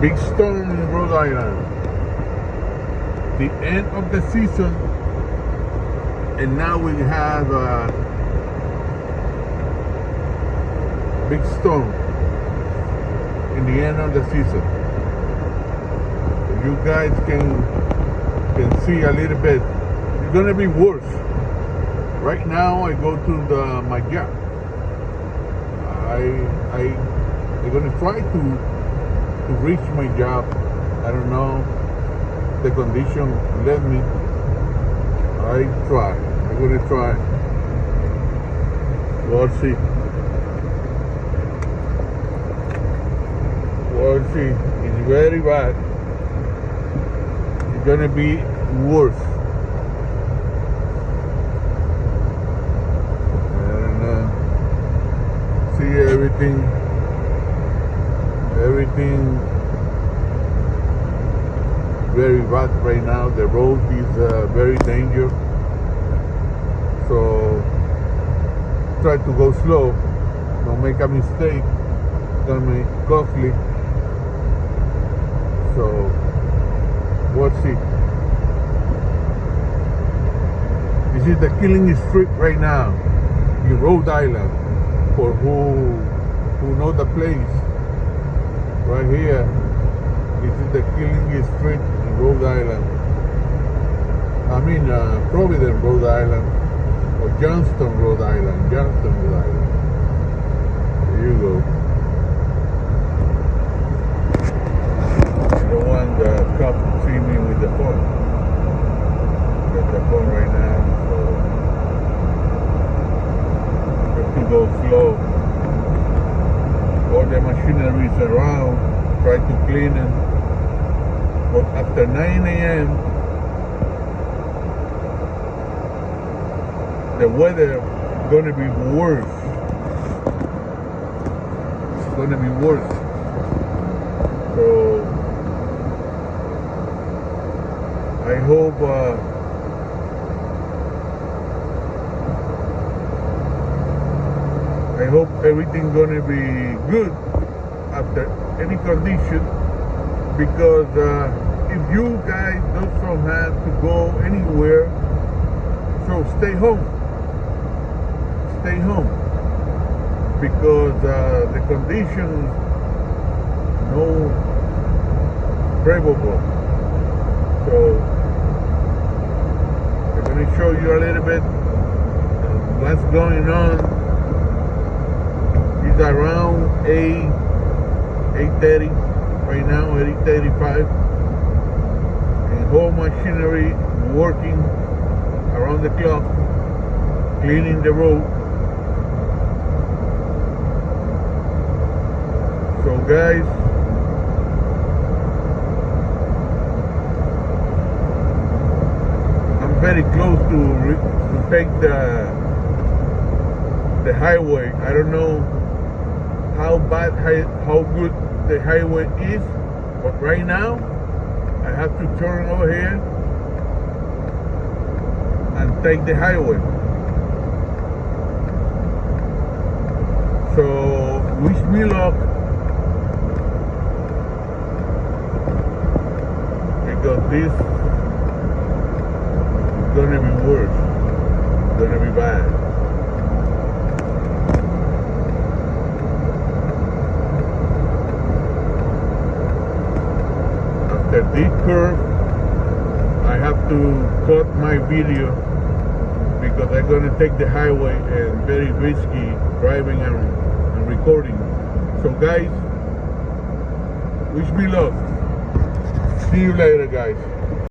Big storm in Rhode Island. The end of the season, and now we have a big storm in the end of the season. You guys can see a little bit. It's gonna be worse. Right now, I go to my job. I'm gonna try to reach my job. I don't know. The condition let me. I'm gonna try. We'll see. We'll see. It's very bad. It's gonna be worse. And see everything very bad right now. The road is very dangerous, so try to go slow. Don't make a mistake. It's gonna be costly. So we'll see. This is the killing street right now in Rhode Island. For who know the place, right here. This is the killing street in Rhode Island. I mean Providence, Rhode Island, or Johnston, Rhode Island. Johnston, Rhode Island. There you go. I don't want the cop to see me with the phone. Got the phone right now, so I have to go slow. All the machinery is around, try to clean it. But after 9 a.m., the weather is going to be worse. It's going to be worse. So I hope everything's going to be good after any condition, because if you guys don't have to go anywhere, so stay home. Stay home, because the conditions no favorable. So I'm going to show you a little bit what's going on. It's around 8:30 right now, 8:35, and whole machinery working around the clock, cleaning the road. So guys, I'm very close to take the highway. I don't know how good the highway is, but right now I have to turn over here and take the highway. So wish me luck, because this is gonna be worse. It's gonna be bad. After this curve, I have to cut my video because I'm gonna take the highway and very risky driving and recording. So guys, wish me luck. See you later, guys.